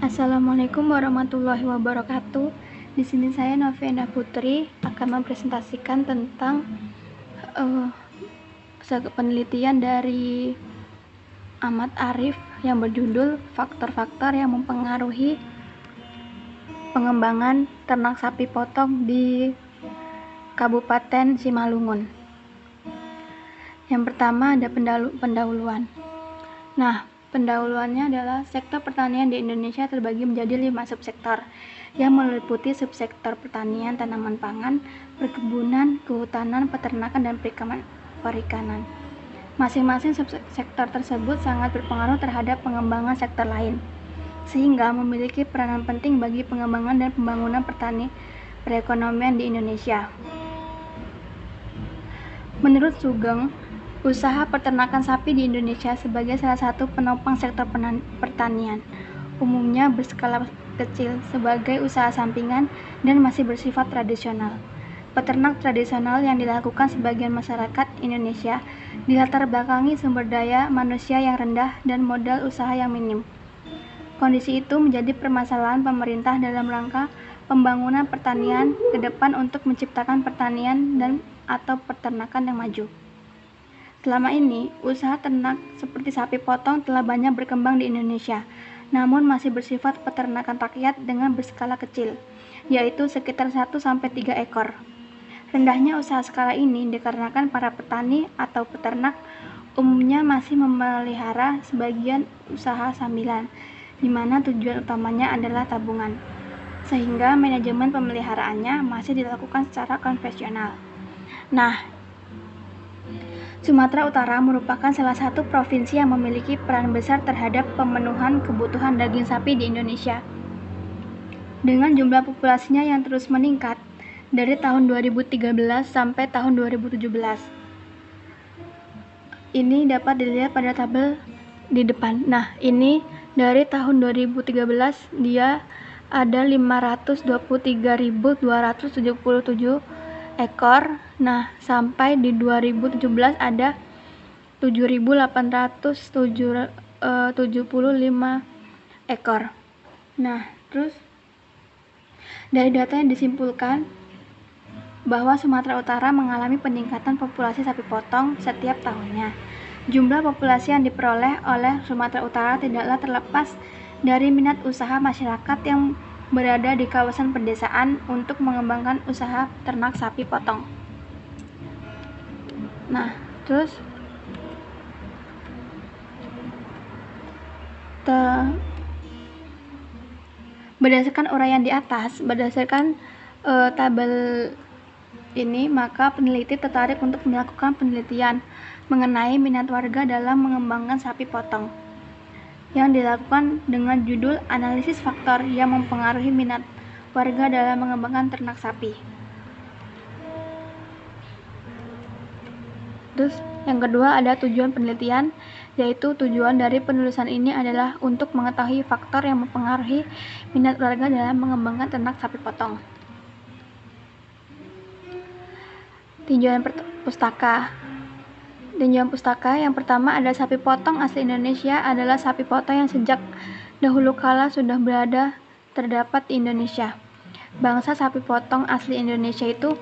Assalamualaikum warahmatullahi wabarakatuh. Di sini saya Novienda Putri akan mempresentasikan tentang penelitian dari Ahmad Arif yang berjudul Faktor-faktor yang mempengaruhi pengembangan ternak sapi potong di Kabupaten Simalungun. Yang pertama ada pendahuluan. Nah, pendahuluannya adalah sektor pertanian di Indonesia terbagi menjadi 5 subsektor yang meliputi subsektor pertanian, tanaman pangan, perkebunan, kehutanan, peternakan, dan perikanan. Masing-masing subsektor tersebut sangat berpengaruh terhadap pengembangan sektor lain, sehingga memiliki peranan penting bagi pengembangan dan pembangunan perekonomian di Indonesia. Menurut Sugeng, usaha peternakan sapi di Indonesia sebagai salah satu penopang sektor pertanian, umumnya berskala kecil sebagai usaha sampingan dan masih bersifat tradisional. Peternak tradisional yang dilakukan sebagian masyarakat Indonesia dilatar belakangi sumber daya manusia yang rendah dan modal usaha yang minim. Kondisi itu menjadi permasalahan pemerintah dalam rangka pembangunan pertanian ke depan untuk menciptakan pertanian dan atau peternakan yang maju. Selama ini, usaha ternak seperti sapi potong telah banyak berkembang di Indonesia, namun masih bersifat peternakan rakyat dengan berskala kecil, yaitu sekitar 1-3 ekor. Rendahnya usaha skala ini dikarenakan para petani atau peternak umumnya masih memelihara sebagian usaha sambilan, di mana tujuan utamanya adalah tabungan, sehingga manajemen pemeliharaannya masih dilakukan secara konvensional. Nah, Sumatera Utara merupakan salah satu provinsi yang memiliki peran besar terhadap pemenuhan kebutuhan daging sapi di Indonesia. Dengan jumlah populasinya yang terus meningkat dari tahun 2013 sampai tahun 2017. Ini dapat dilihat pada tabel di depan. Nah, ini dari tahun 2013 dia ada 523.277 ekor. Nah, sampai di 2017 ada 7.875 ekor. Nah, terus dari data yang disimpulkan bahwa Sumatera Utara mengalami peningkatan populasi sapi potong setiap tahunnya. Jumlah populasi yang diperoleh oleh Sumatera Utara tidaklah terlepas dari minat usaha masyarakat yang berada di kawasan pedesaan untuk mengembangkan usaha ternak sapi potong. Nah, terus berdasarkan uraian di atas, berdasarkan tabel ini, maka peneliti tertarik untuk melakukan penelitian mengenai minat warga dalam mengembangkan sapi potong yang dilakukan dengan judul analisis faktor yang mempengaruhi minat warga dalam mengembangkan ternak sapi. Terus yang kedua ada tujuan penelitian, yaitu tujuan dari penulisan ini adalah untuk mengetahui faktor yang mempengaruhi minat warga dalam mengembangkan ternak sapi potong. Tinjauan pustaka. Tinjauan pustaka yang pertama ada sapi potong asli Indonesia adalah sapi potong yang sejak dahulu kala sudah berada terdapat di Indonesia. Bangsa sapi potong asli Indonesia itu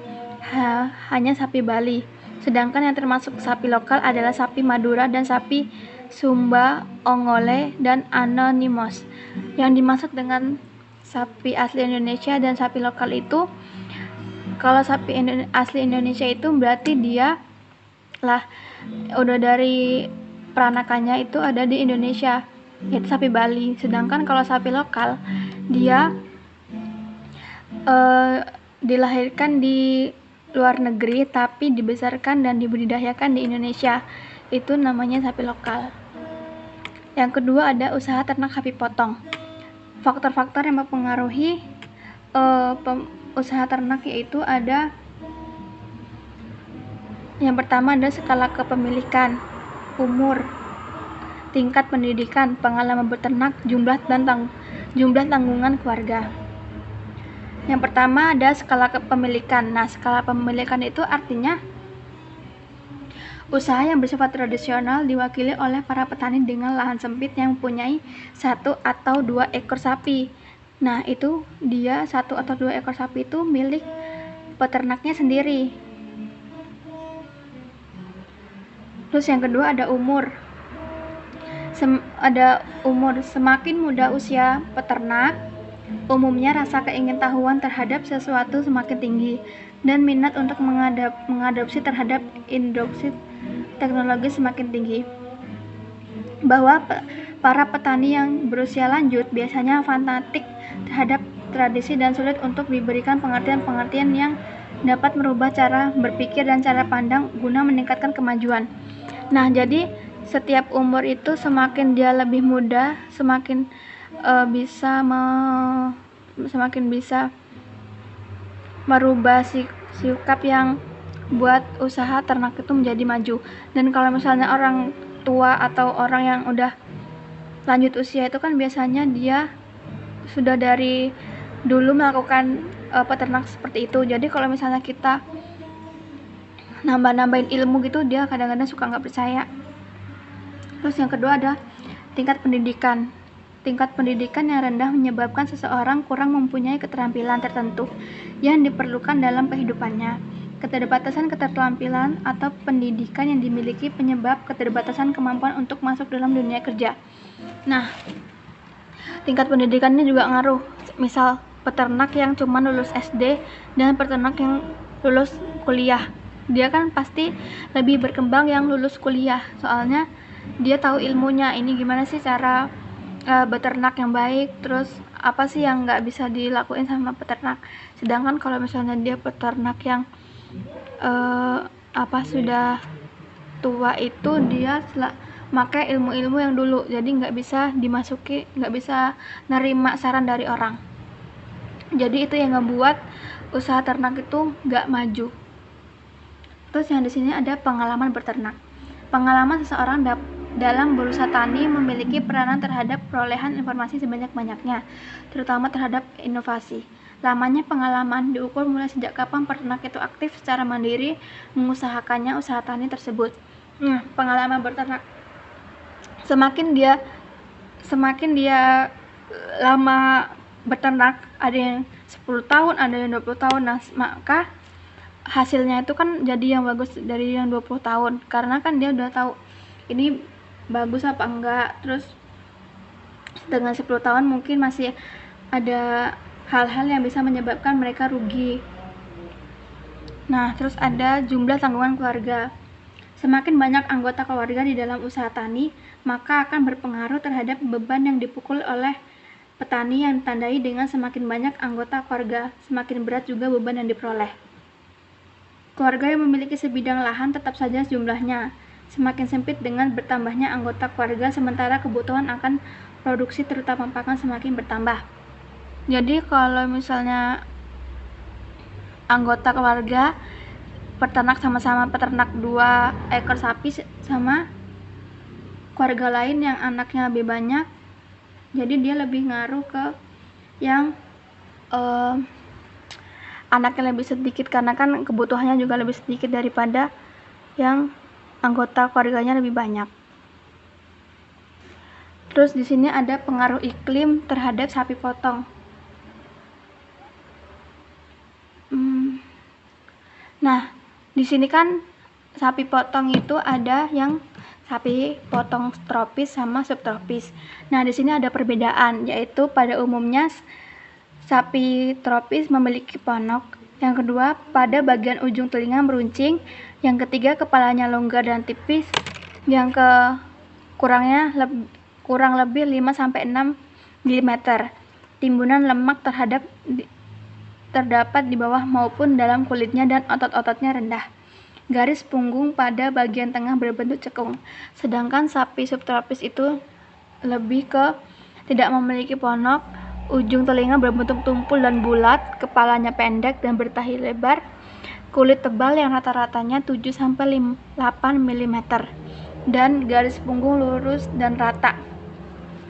hanya sapi Bali, sedangkan yang termasuk sapi lokal adalah sapi Madura dan sapi Sumba, Ongole, dan Anonymous. Yang dimaksud dengan sapi asli Indonesia dan sapi lokal itu, kalau sapi asli Indonesia itu berarti dia lah udah dari peranakannya itu ada di Indonesia, yaitu sapi Bali. Sedangkan kalau sapi lokal dia dilahirkan di luar negeri tapi dibesarkan dan dibudidayakan di Indonesia, itu namanya sapi lokal. Yang kedua ada usaha ternak sapi potong. Faktor-faktor yang mempengaruhi usaha ternak yaitu ada yang pertama ada skala kepemilikan, umur, tingkat pendidikan, pengalaman beternak, jumlah tanggungan keluarga. Yang pertama ada skala kepemilikan. Nah, skala kepemilikan itu artinya Usaha yang bersifat tradisional diwakili oleh para petani dengan lahan sempit yang mempunyai 1 atau 2 ekor sapi. Nah, itu dia 1 atau 2 ekor sapi itu milik peternaknya sendiri. Terus yang kedua ada umur. Semakin muda usia peternak, umumnya rasa keingintahuan terhadap sesuatu semakin tinggi dan minat untuk mengadopsi terhadap induksi teknologi semakin tinggi. Bahwa para petani yang berusia lanjut biasanya fanatik terhadap tradisi dan sulit untuk diberikan pengertian-pengertian yang dapat merubah cara berpikir dan cara pandang guna meningkatkan kemajuan. Nah, jadi setiap umur itu semakin dia lebih muda, semakin bisa merubah sikap yang buat usaha ternak itu menjadi maju. Dan kalau misalnya orang tua atau orang yang udah lanjut usia itu kan biasanya dia sudah dari dulu melakukan peternak seperti itu. Jadi kalau misalnya kita nambahin ilmu gitu, dia kadang-kadang suka nggak percaya. Terus yang kedua ada tingkat pendidikan. Tingkat pendidikan yang rendah menyebabkan seseorang kurang mempunyai keterampilan tertentu yang diperlukan dalam kehidupannya. Keterbatasan keterampilan atau pendidikan yang dimiliki penyebab keterbatasan kemampuan untuk masuk dalam dunia kerja. Nah, tingkat pendidikannya juga ngaruh. Misal peternak yang cuma lulus SD dan peternak yang lulus kuliah, dia kan pasti lebih berkembang yang lulus kuliah, soalnya dia tahu ilmunya, ini gimana sih cara beternak yang baik, terus apa sih yang nggak bisa dilakuin sama peternak. Sedangkan kalau misalnya dia peternak yang sudah tua itu, dia pakai ilmu-ilmu yang dulu, jadi nggak bisa nerima saran dari orang. Jadi itu yang ngebuat usaha ternak itu nggak maju. Terus yang di sini ada pengalaman beternak. Pengalaman seseorang dalam berusaha tani memiliki peranan terhadap perolehan informasi sebanyak-banyaknya, terutama terhadap inovasi. Lamanya pengalaman diukur mulai sejak kapan peternak itu aktif secara mandiri mengusahakannya usaha tani tersebut. Pengalaman beternak. Semakin dia lama beternak, ada yang 10 tahun, ada yang 20 tahun, nah maka hasilnya itu kan jadi yang bagus dari yang 20 tahun, karena kan dia udah tahu ini bagus apa enggak. Terus dengan 10 tahun mungkin masih ada hal-hal yang bisa menyebabkan mereka rugi. Nah, terus ada jumlah tanggungan keluarga. Semakin banyak anggota keluarga di dalam usaha tani, maka akan berpengaruh terhadap beban yang dipikul oleh petani, yang ditandai dengan semakin banyak anggota keluarga, semakin berat juga beban yang diperoleh. Keluarga yang memiliki sebidang lahan tetap saja jumlahnya semakin sempit dengan bertambahnya anggota keluarga, sementara kebutuhan akan produksi terutama pakan semakin bertambah. Jadi kalau misalnya anggota keluarga peternak sama-sama peternak 2 ekor sapi sama keluarga lain yang anaknya lebih banyak, jadi dia lebih ngaruh ke yang anaknya lebih sedikit, karena kan kebutuhannya juga lebih sedikit daripada yang anggota keluarganya lebih banyak. Terus di sini ada pengaruh iklim terhadap sapi potong. Nah, di sini kan sapi potong itu ada yang sapi potong tropis sama subtropis. Nah, di sini ada perbedaan, yaitu pada umumnya sapi tropis memiliki ponok. Yang kedua, pada bagian ujung telinga meruncing. Yang ketiga, kepalanya longgar dan tipis. Yang kurang lebih 5-6 mm. Timbunan lemak terdapat di bawah maupun dalam kulitnya dan otot-ototnya rendah. Garis punggung pada bagian tengah berbentuk cekung. Sedangkan sapi subtropis itu lebih ke tidak memiliki ponok, ujung telinga berbentuk tumpul dan bulat, kepalanya pendek dan bertahi lebar, kulit tebal yang rata-ratanya 7-8 mm, dan garis punggung lurus dan rata.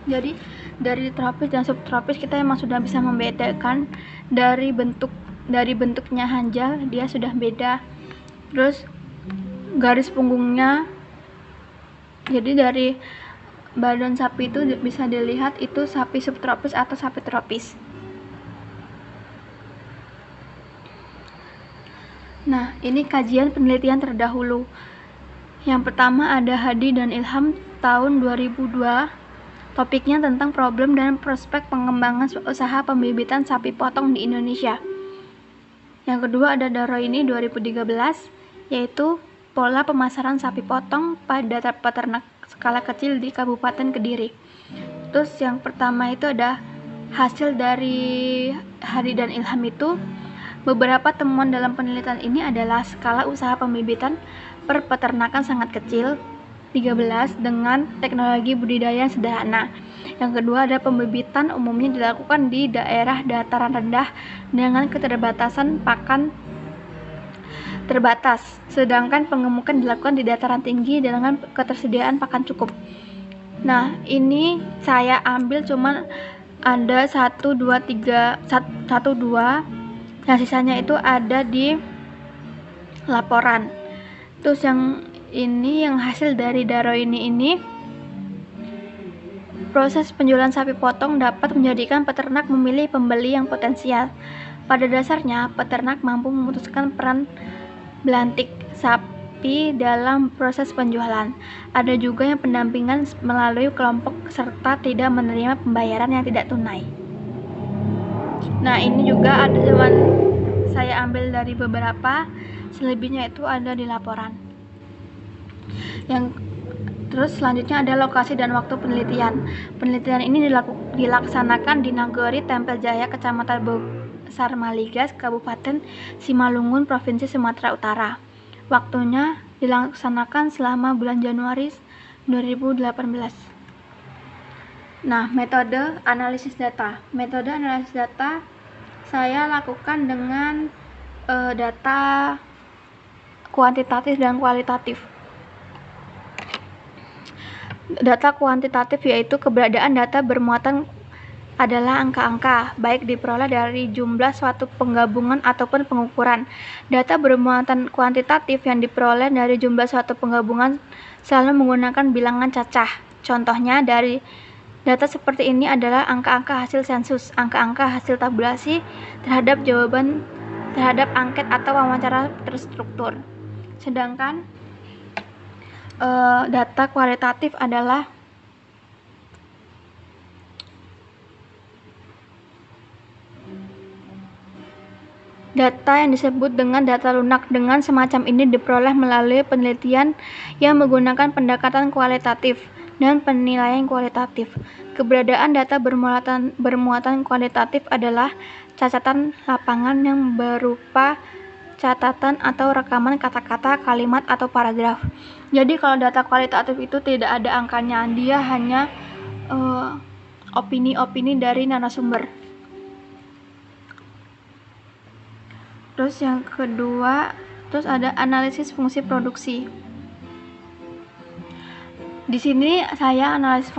Jadi dari tropis dan subtropis kita emang sudah bisa membedakan dari bentuknya hanjal, dia sudah beda. Terus garis punggungnya. Jadi dari badan sapi itu bisa dilihat itu sapi subtropis atau sapi tropis. Nah, ini kajian penelitian terdahulu. Yang pertama ada Hadi dan Ilham tahun 2002. Topiknya tentang problem dan prospek pengembangan usaha pembibitan sapi potong di Indonesia. Yang kedua ada Daroini 2013, yaitu pola pemasaran sapi potong pada peternak skala kecil di Kabupaten Kediri. Terus yang pertama itu ada hasil dari Hadi dan Ilham itu, beberapa temuan dalam penelitian ini adalah skala usaha pembibitan per peternakan sangat kecil, 13, dengan teknologi budidaya yang sederhana. Yang kedua ada pembibitan umumnya dilakukan di daerah dataran rendah dengan keterbatasan pakan terbatas, sedangkan pengemukan dilakukan di dataran tinggi dengan ketersediaan pakan cukup. Nah, ini saya ambil cuman ada 1, 2, 3, 1, 2, yang sisanya itu ada di laporan. Terus yang ini yang hasil dari Daroini ini, proses penjualan sapi potong dapat menjadikan peternak memilih pembeli yang potensial. Pada dasarnya, peternak mampu memutuskan peran belantik sapi dalam proses penjualan. Ada juga yang pendampingan melalui kelompok serta tidak menerima pembayaran yang tidak tunai. Nah, ini juga ada cuman saya ambil dari beberapa, selebihnya itu ada di laporan. Terus selanjutnya ada lokasi dan waktu penelitian. Penelitian ini dilaksanakan di Nagori Tempel Jaya, Kecamatan Besar Maligas, Kabupaten Simalungun, Provinsi Sumatera Utara. Waktunya dilaksanakan selama bulan Januari 2018. Nah, metode analisis data. Metode analisis data saya lakukan dengan data kuantitatif dan kualitatif. Data kuantitatif yaitu keberadaan data bermuatan adalah angka-angka, baik diperoleh dari jumlah suatu penggabungan ataupun pengukuran. Data bermuatan kuantitatif yang diperoleh dari jumlah suatu penggabungan selalu menggunakan bilangan cacah. Contohnya dari data seperti ini adalah angka-angka hasil sensus, angka-angka hasil tabulasi terhadap jawaban terhadap angket atau wawancara terstruktur. Sedangkan data kualitatif adalah data yang disebut dengan data lunak. Dengan semacam ini diperoleh melalui penelitian yang menggunakan pendekatan kualitatif dan penilaian kualitatif. Keberadaan data bermuatan kualitatif adalah catatan lapangan yang berupa catatan atau rekaman kata-kata, kalimat, atau paragraf. Jadi kalau data kualitatif itu tidak ada angkanya, dia hanya opini-opini dari narasumber. Terus yang kedua, terus ada analisis fungsi produksi. Di sini saya analisis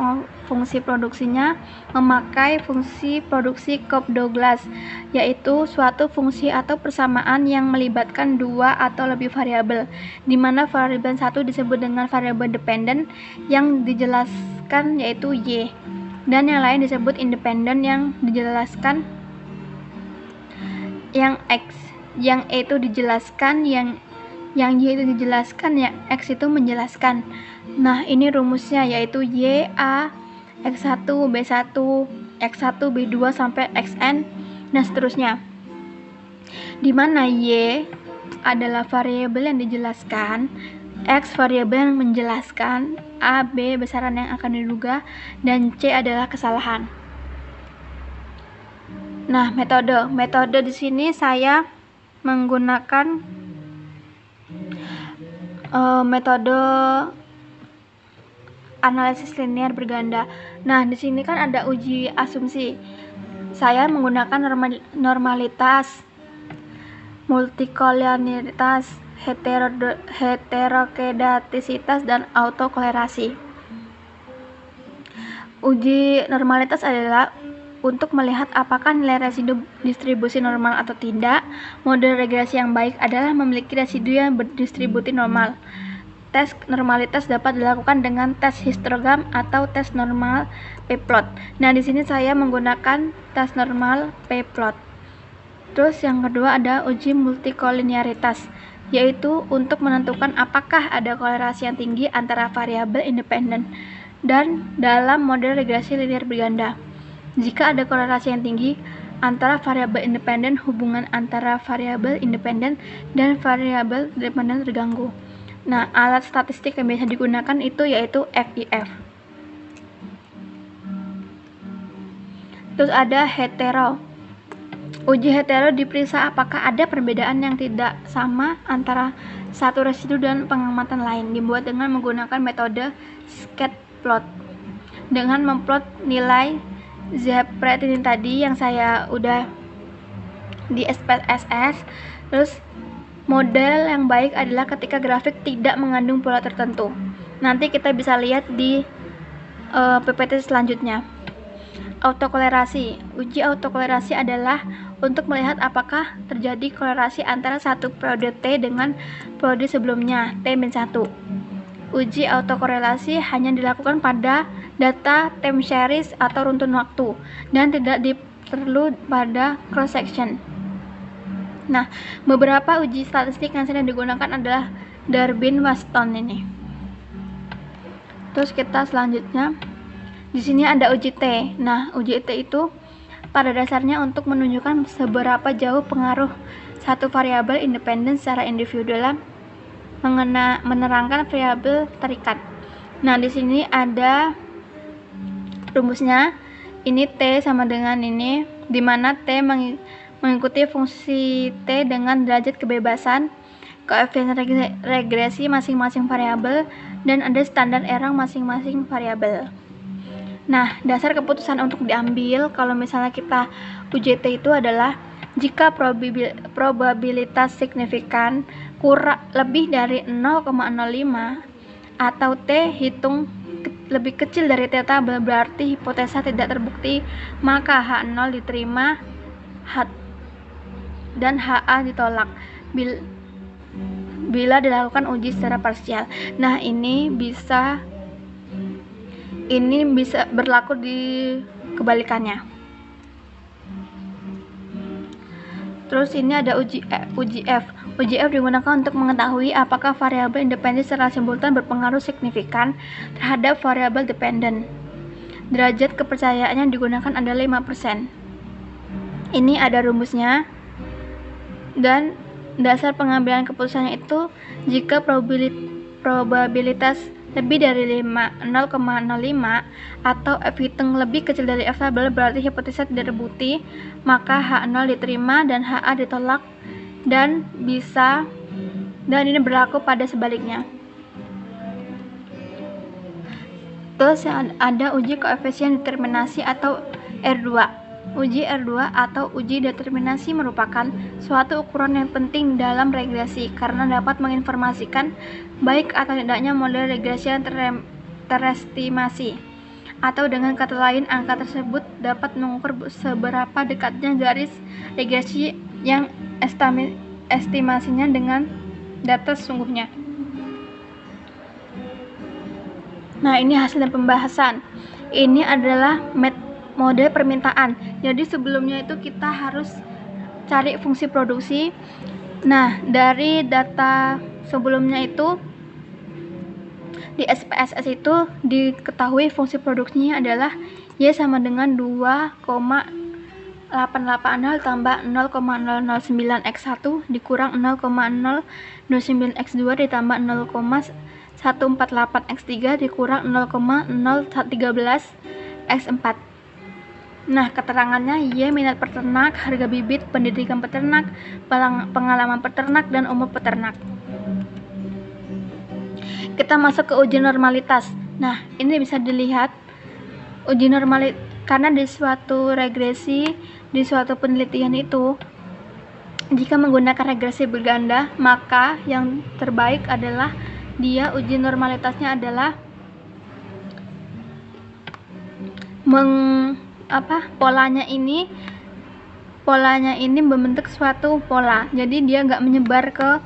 fungsi produksinya memakai fungsi produksi Cobb-Douglas, yaitu suatu fungsi atau persamaan yang melibatkan dua atau lebih variabel, di mana variabel satu disebut dengan variabel dependen yang dijelaskan yaitu Y, dan yang lain disebut independen yang dijelaskan yang X, yang E itu dijelaskan, yang Y itu dijelaskan, yang X itu menjelaskan. Nah, ini rumusnya yaitu Y, A, X1, B1, X1, B2 sampai Xn, dan seterusnya. Di mana Y adalah variabel yang dijelaskan, X variabel yang menjelaskan, A, B besaran yang akan diduga, dan C adalah kesalahan. Nah, metode di sini saya menggunakan metode analisis linear berganda. Nah, di sini kan ada uji asumsi. Saya menggunakan normalitas, multikolonialitas, heterokedastisitas, dan autokolerasi. Uji normalitas adalah untuk melihat apakah nilai residu distribusi normal atau tidak. Model regresi yang baik adalah memiliki residu yang berdistribusi normal. Tes normalitas dapat dilakukan dengan tes histogram atau tes normal p-plot. Nah, di sini saya menggunakan tes normal p-plot. Terus yang kedua ada uji multikolinearitas, yaitu untuk menentukan apakah ada kolerasi yang tinggi antara variabel independen dan dalam model regresi linear berganda. Jika ada kolerasi yang tinggi antara variabel independen, hubungan antara variabel independen dan variabel dependen terganggu. Nah, alat statistik yang biasa digunakan itu yaitu FIF. Terus ada hetero. Uji hetero diperiksa apakah ada perbedaan yang tidak sama antara satu residu dan pengamatan lain, dibuat dengan menggunakan metode scatter-plot. Dengan memplot nilai Z-pret ini tadi yang saya udah di SPSS. Terus model yang baik adalah ketika grafik tidak mengandung pola tertentu. Nanti kita bisa lihat di PPT selanjutnya. Autokolerasi. Uji autokolerasi adalah untuk melihat apakah terjadi kolerasi antara satu periode T dengan periode sebelumnya, T-1. Uji autokorelasi hanya dilakukan pada data time series atau runtun waktu dan tidak perlu pada cross section. Nah, beberapa uji statistik yang sering digunakan adalah Durbin-Waston ini. Terus kita selanjutnya di sini ada uji T. Nah, uji T itu pada dasarnya untuk menunjukkan seberapa jauh pengaruh satu variabel independen secara individu dalam menerangkan variabel terikat. Nah, di sini ada rumusnya. Ini T sama dengan ini, di mana T mengikuti fungsi T dengan derajat kebebasan, koefisien regresi masing-masing variabel, dan ada standar error masing-masing variabel. Nah, dasar keputusan untuk diambil kalau misalnya kita uji T itu adalah jika probabilitas signifikan kurang lebih dari 0,05 atau T hitung lebih kecil dari theta berarti hipotesa tidak terbukti, maka H0 diterima dan HA ditolak bila dilakukan uji secara parsial. Nah, ini bisa berlaku di kebalikannya. Terus ini ada uji F. Uji F digunakan untuk mengetahui apakah variabel independen secara simultan berpengaruh signifikan terhadap variabel dependen. Derajat kepercayaan yang digunakan adalah 5%. Ini ada rumusnya. Dan dasar pengambilan keputusannya itu jika probabilitas lebih dari 0,05 atau F hitung lebih kecil dari F tabel berarti hipotesa tidak terbukti, maka H0 diterima dan HA ditolak, dan ini berlaku pada sebaliknya. Terus ada uji koefisien determinasi atau R2. Uji R2 atau uji determinasi merupakan suatu ukuran yang penting dalam regresi karena dapat menginformasikan baik atau tidaknya model regresi yang terestimasi. Atau dengan kata lain, angka tersebut dapat mengukur seberapa dekatnya garis regresi yang estimasinya dengan data sesungguhnya. Nah, ini hasil pembahasan. Ini adalah model permintaan. Jadi sebelumnya itu kita harus cari fungsi produksi. Nah, dari data sebelumnya itu di SPSS itu diketahui fungsi produksinya adalah Y sama dengan 2,880 tambah 0,009x1 dikurang 0,009x2 ditambah 0,148x3 dikurang 0,013x4. Nah, keterangannya Y minat peternak, harga bibit, pendidikan peternak, pengalaman peternak, dan umur peternak. Kita masuk ke uji normalitas. Nah, ini bisa dilihat uji normalitas karena di suatu regresi, di suatu penelitian itu jika menggunakan regresi berganda, maka yang terbaik adalah dia uji normalitasnya adalah polanya ini membentuk suatu pola, jadi dia nggak menyebar ke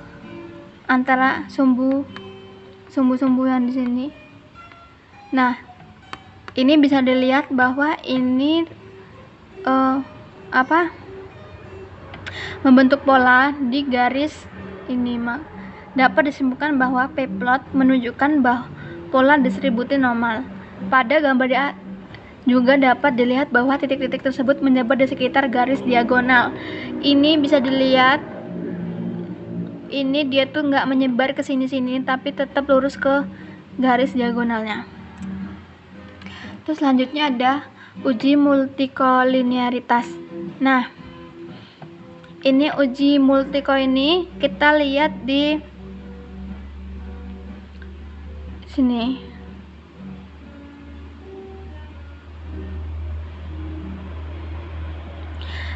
antara sumbu-sumbu yang di sini. Nah, ini bisa dilihat bahwa ini membentuk pola di garis ini. Dapat disimpulkan bahwa p-plot menunjukkan bahwa pola distribusi normal. Pada gambar di juga dapat dilihat bahwa titik-titik tersebut menyebar di sekitar garis diagonal. Ini bisa dilihat, ini dia tuh nggak menyebar ke sini-sini, tapi tetap lurus ke garis diagonalnya. Terus selanjutnya ada uji multikolinearitas. Nah, ini uji multiko ini kita lihat di sini.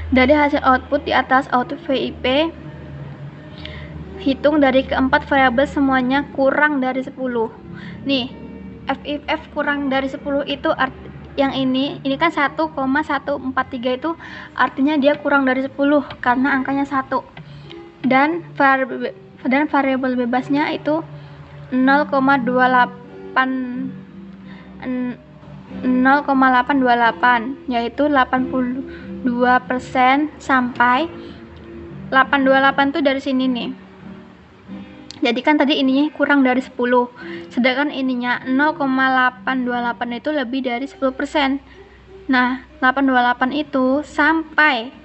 Dari hasil output di atas output VIP, hitung dari keempat variabel semuanya kurang dari 10. Nih, FIF kurang dari 10 itu yang ini kan 1,143 itu artinya dia kurang dari 10 karena angkanya 1. Dan variabel bebasnya itu 0,828 yaitu 82% sampai 828 tuh dari sini nih. Jadi kan tadi ininya kurang dari 10, sedangkan ininya 0,828 itu lebih dari 10%. Nah, 828 itu sampai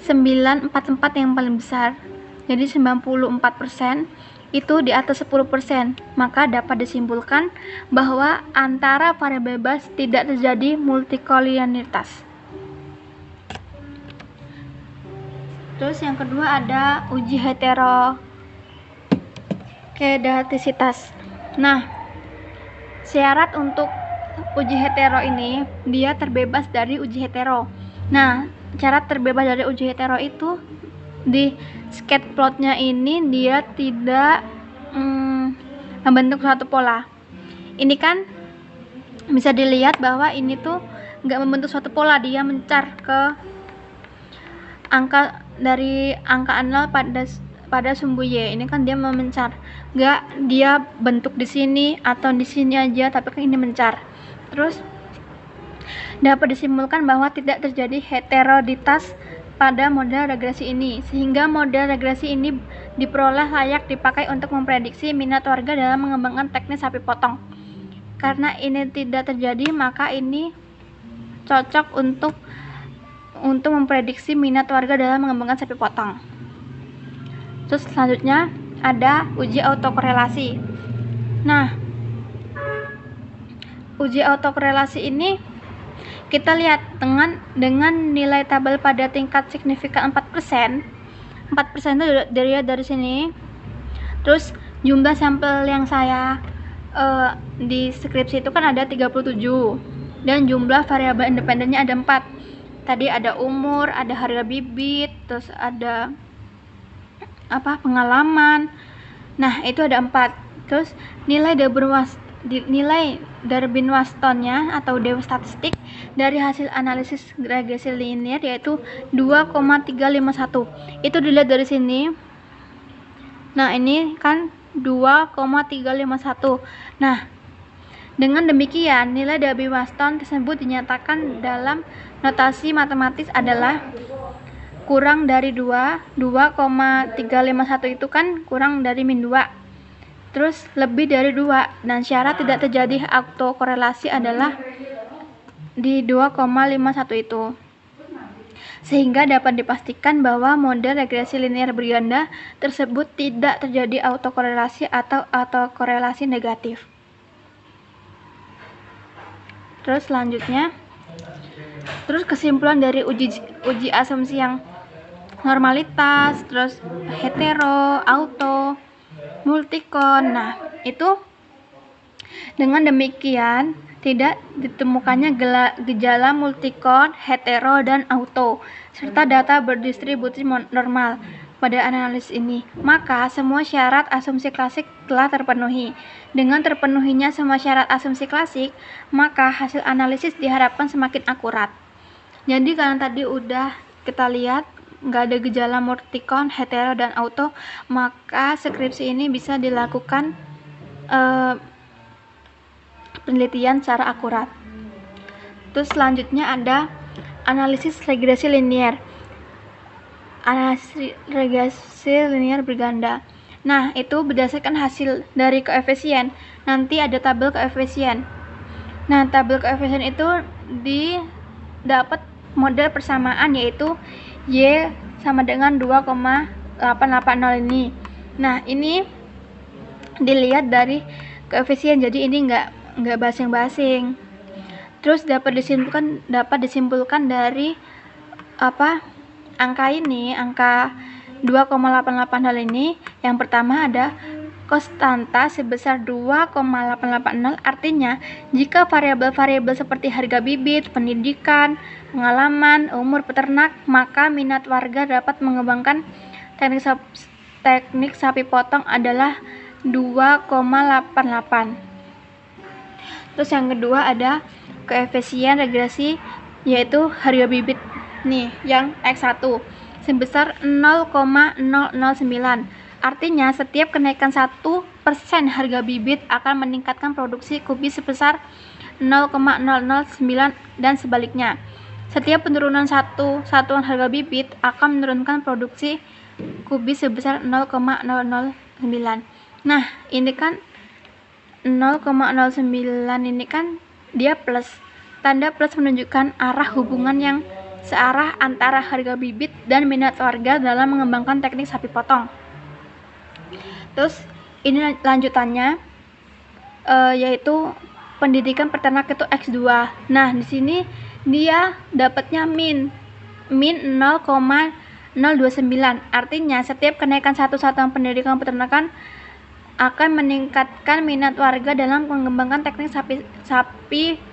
944 yang paling besar, jadi 94% itu di atas 10%. Maka dapat disimpulkan bahwa antara variabel bebas tidak terjadi multikolinearitas. Terus yang kedua ada uji heterokedastisitas. Nah, syarat untuk uji hetero ini dia terbebas dari uji hetero. Nah, cara terbebas dari uji hetero itu di sketch plotnya ini dia tidak membentuk suatu pola. Ini kan bisa dilihat bahwa ini tuh nggak membentuk suatu pola, dia mencar ke angka dari angka 0 pada sumbu Y. Ini kan dia memencar, nggak dia bentuk di sini atau di sini aja, tapi kan ini mencar. Terus dapat disimpulkan bahwa tidak terjadi heteroditas pada model regresi ini, sehingga model regresi ini diperoleh layak dipakai untuk memprediksi minat warga dalam mengembangkan teknis sapi potong. Karena ini tidak terjadi, maka ini cocok untuk memprediksi minat warga dalam mengembangkan sapi potong. Terus selanjutnya ada uji autokorelasi. Nah, uji autokorelasi ini kita lihat dengan nilai tabel pada tingkat signifikan 4%. 4% itu dari sini. Terus jumlah sampel yang saya di skripsi itu kan ada 37 dan jumlah variabel independennya ada 4. Tadi ada umur, ada harga bibit, terus ada pengalaman. Nah, itu ada 4. Terus nilai Darwin-Wastonnya atau dewa statistik dari hasil analisis regresi linear yaitu 2,351. Itu dilihat dari sini. Nah, ini kan 2,351. Nah, dengan demikian nilai Darwin-Waston tersebut dinyatakan dalam notasi matematis adalah kurang dari 2,351 itu kan kurang dari min 2. Terus lebih dari 2, dan syarat tidak terjadi autokorelasi adalah di 2,51 itu. Sehingga dapat dipastikan bahwa model regresi linear berganda tersebut tidak terjadi autokorelasi atau autokorelasi negatif. Terus selanjutnya, kesimpulan dari uji asumsi yang normalitas, terus hetero, auto, multikon. Nah, itu dengan demikian tidak ditemukannya gejala multikon, hetero, dan auto, serta data berdistribusi normal pada analisis ini. Maka semua syarat asumsi klasik telah terpenuhi. Dengan terpenuhinya semua syarat asumsi klasik, maka hasil analisis diharapkan semakin akurat. Jadi karena tadi udah kita lihat nggak ada gejala multikon, hetero, dan auto, maka skripsi ini bisa dilakukan penelitian secara akurat. Terus selanjutnya ada analisis regresi linier. Analisis regresi linier berganda. Nah, itu berdasarkan hasil dari koefisien. Nanti ada tabel koefisien. Nah, tabel koefisien itu didapat model persamaan, yaitu Y sama dengan 2,880 ini. Nah, ini dilihat dari koefisien, jadi ini nggak basing-basing. Terus dapat disimpulkan dari angka ini, angka 2,880 ini. Yang pertama ada konstanta sebesar 2,880, artinya jika variabel-variabel seperti harga bibit, pendidikan, pengalaman, umur peternak, maka minat warga dapat mengembangkan teknik sapi potong adalah 2,88. Terus yang kedua ada koefisien regresi, yaitu harga bibit nih yang X1 sebesar 0,009. Artinya setiap kenaikan 1% harga bibit akan meningkatkan produksi kubis sebesar 0,009 dan sebaliknya. Setiap penurunan satuan harga bibit akan menurunkan produksi kubis sebesar 0,009. Nah, ini kan 0,09 ini kan dia plus. Tanda plus menunjukkan arah hubungan yang searah antara harga bibit dan minat warga dalam mengembangkan teknik sapi potong. Terus ini lanjutannya yaitu pendidikan peternak itu X2. Nah, di sini dia dapatnya min 0,029. Artinya setiap kenaikan satu satuan pendidikan peternakan akan meningkatkan minat warga dalam mengembangkan teknik sapi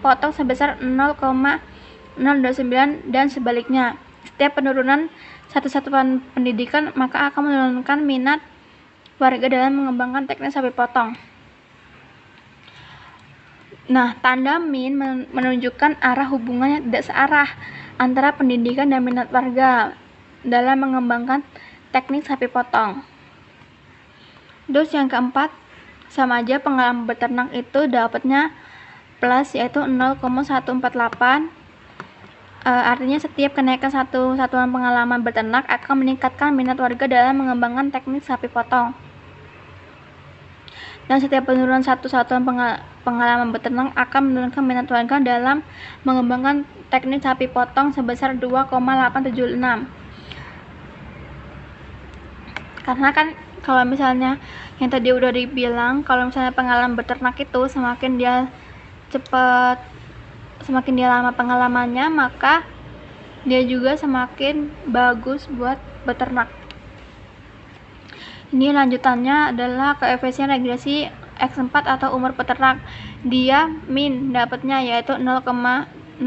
potong sebesar 0,029 dan sebaliknya. Setiap penurunan satu satuan pendidikan maka akan menurunkan minat warga dalam mengembangkan teknik sapi potong. Nah, tanda min menunjukkan arah hubungan yang tidak searah antara pendidikan dan minat warga dalam mengembangkan teknik sapi potong. Terus yang keempat, sama aja pengalaman beternak itu dapatnya plus, yaitu 0,148. Artinya setiap kenaikan satu satuan pengalaman beternak akan meningkatkan minat warga dalam mengembangkan teknik sapi potong. Dan setiap penurunan satu satuan pengalaman beternak akan menurunkan minat warga dalam mengembangkan teknik sapi potong sebesar 2,876. Karena kan kalau misalnya yang tadi udah dibilang, kalau misalnya pengalaman beternak itu semakin dia lama pengalamannya, maka dia juga semakin bagus buat beternak. Ini lanjutannya adalah koefisien regresi X4 atau umur peternak. Dia min dapatnya yaitu 0,013.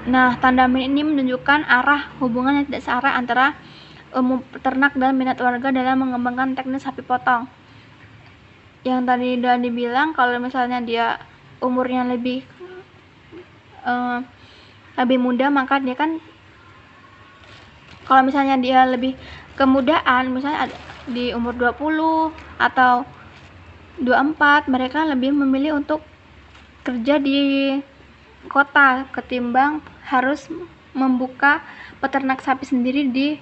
Nah, tanda min ini menunjukkan arah hubungan yang tidak searah antara umur peternak dan minat warga dalam mengembangkan teknik sapi potong. Yang tadi udah dibilang, kalau misalnya dia umurnya lebih muda, maka dia kan, kalau misalnya dia lebih kemudaan, misalnya di umur 20 atau 24, mereka lebih memilih untuk kerja di kota ketimbang harus membuka peternak sapi sendiri di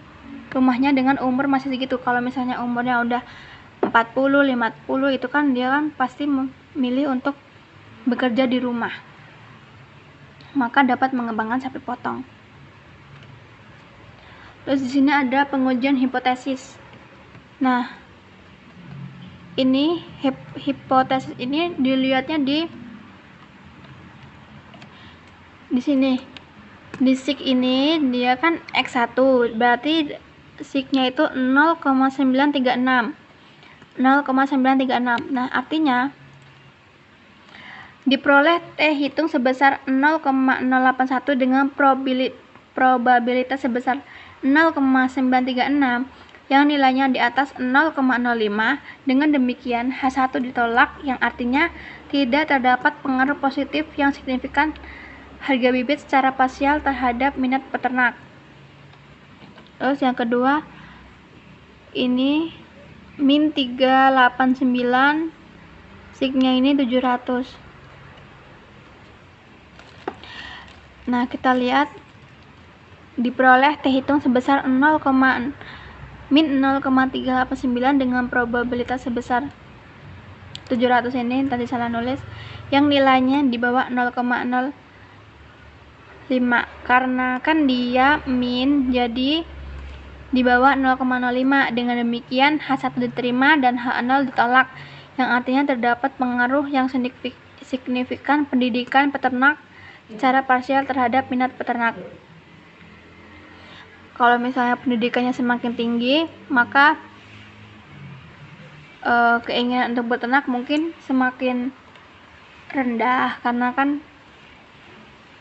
rumahnya dengan umur masih segitu. Kalau misalnya umurnya udah 40, 50, itu kan dia kan pasti memilih untuk bekerja di rumah, maka dapat mengembangkan sapi potong. Terus di sini ada pengujian hipotesis. Nah, ini hipotesis ini dilihatnya di sini. Di sig ini dia kan X1, berarti signya itu 0,936. 0,936. Nah, artinya diperoleh T hitung sebesar 0,081 dengan probabilitas sebesar 0,936 yang nilainya di atas 0,05. Dengan demikian H1 ditolak, yang artinya tidak terdapat pengaruh positif yang signifikan harga bibit secara parsial terhadap minat peternak. Terus yang kedua ini min 389, signya ini 700. Nah, kita lihat diperoleh T hitung sebesar min 0,389 dengan probabilitas sebesar 700. Ini tadi salah nulis, yang nilainya di bawah 0,05 karena kan dia min, jadi di bawah 0,05. Dengan demikian H1 diterima dan H0 ditolak, yang artinya terdapat pengaruh yang signifikan pendidikan peternak secara parsial terhadap minat peternak. Kalau misalnya pendidikannya semakin tinggi, maka keinginan untuk beternak mungkin semakin rendah, karena kan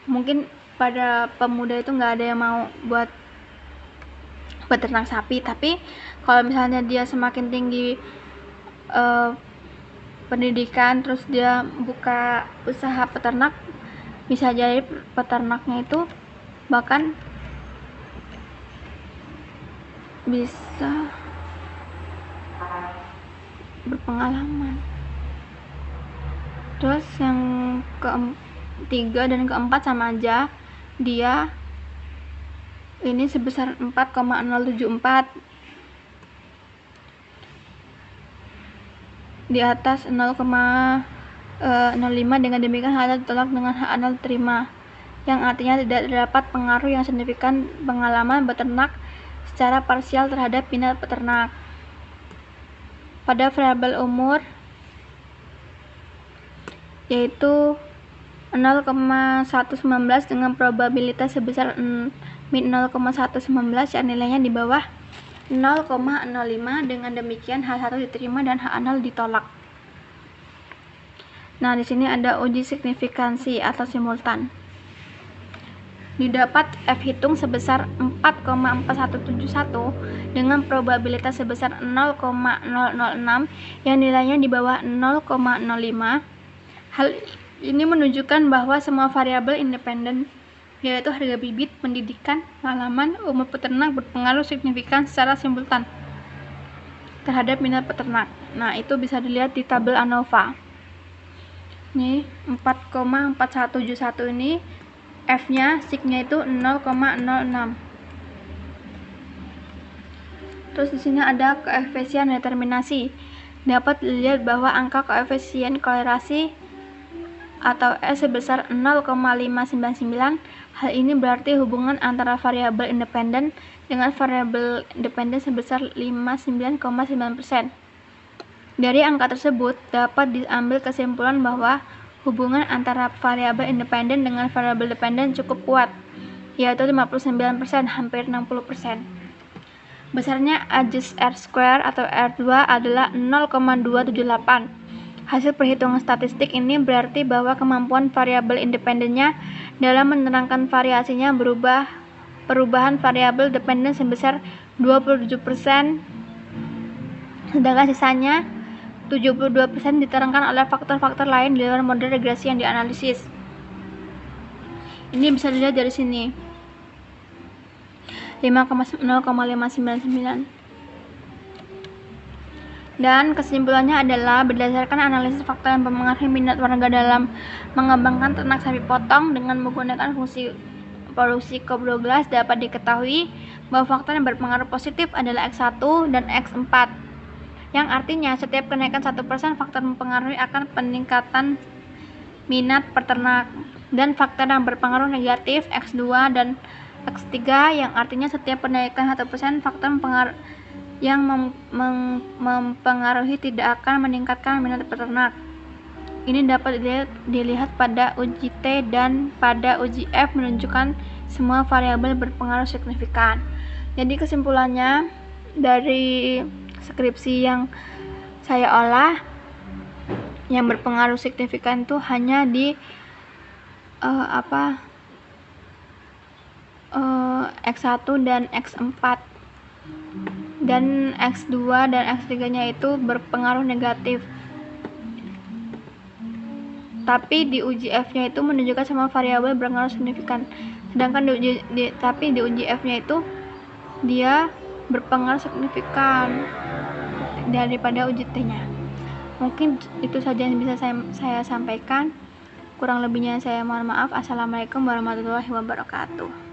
mungkin pada pemuda itu nggak ada yang mau buat beternak sapi. Tapi kalau misalnya dia semakin tinggi pendidikan, terus dia buka usaha peternak, bisa jadi peternaknya itu bahkan bisa berpengalaman. Terus yang ketiga dan keempat sama aja, dia ini sebesar 4,074 di atas 0,05. Dengan demikian H0 ditolak dengan H0 diterima, yang artinya tidak terdapat pengaruh yang signifikan pengalaman beternak secara parsial terhadap minat peternak. Pada variabel umur, yaitu 0,119 dengan probabilitas sebesar min 0,119 yang nilainya di bawah 0,05. Dengan demikian H1 diterima dan H0 ditolak. Nah, di sini ada uji signifikansi atau simultan. Didapat F hitung sebesar 4,4171 dengan probabilitas sebesar 0,006 yang nilainya di bawah 0,05. Hal ini menunjukkan bahwa semua variabel independen, yaitu harga bibit, pendidikan, pengalaman, umur peternak, berpengaruh signifikan secara simultan terhadap minat peternak. Nah, itu bisa dilihat di tabel ANOVA. Ini 4,4171 ini F-nya, signya itu 0,06. Terus di sini ada koefisien determinasi. Dapat dilihat bahwa angka koefisien kolerasi atau S sebesar 0,599. Hal ini berarti hubungan antara variabel independen dengan variabel dependen sebesar 59,9%. Dari angka tersebut dapat diambil kesimpulan bahwa hubungan antara variabel independen dengan variabel dependen cukup kuat, yaitu 59%, hampir 60%. Besarnya ajes R² atau R2 adalah 0,278. Hasil perhitungan statistik ini berarti bahwa kemampuan variabel independennya dalam menerangkan variasinya perubahan variabel dependen sebesar 27%, sedangkan sisanya 72% diterangkan oleh faktor-faktor lain di luar model regresi yang dianalisis. Ini bisa dilihat dari sini, 0,599. Dan kesimpulannya adalah berdasarkan analisis faktor yang mempengaruhi minat warga dalam mengembangkan ternak sapi potong dengan menggunakan fungsi produksi Cobb-Douglas, dapat diketahui bahwa faktor yang berpengaruh positif adalah X1 dan X4. Yang artinya setiap kenaikan 1% faktor mempengaruhi akan peningkatan minat peternak, dan faktor yang berpengaruh negatif X2 dan X3 yang artinya setiap kenaikan 1% faktor yang mempengaruhi tidak akan meningkatkan minat peternak. Ini dapat dilihat pada uji T dan pada uji F menunjukkan semua variabel berpengaruh signifikan. Jadi kesimpulannya dari skripsi yang saya olah, yang berpengaruh signifikan itu hanya di X1 dan X4, dan X2 dan X3 nya itu berpengaruh negatif. tapi di uji F-nya itu menunjukkan semua variabel berpengaruh signifikan. Sedangkan di uji F-nya itu dia berpengaruh signifikan daripada uji T-nya. Mungkin itu saja yang bisa saya sampaikan. Kurang lebihnya saya mohon maaf. Assalamualaikum warahmatullahi wabarakatuh.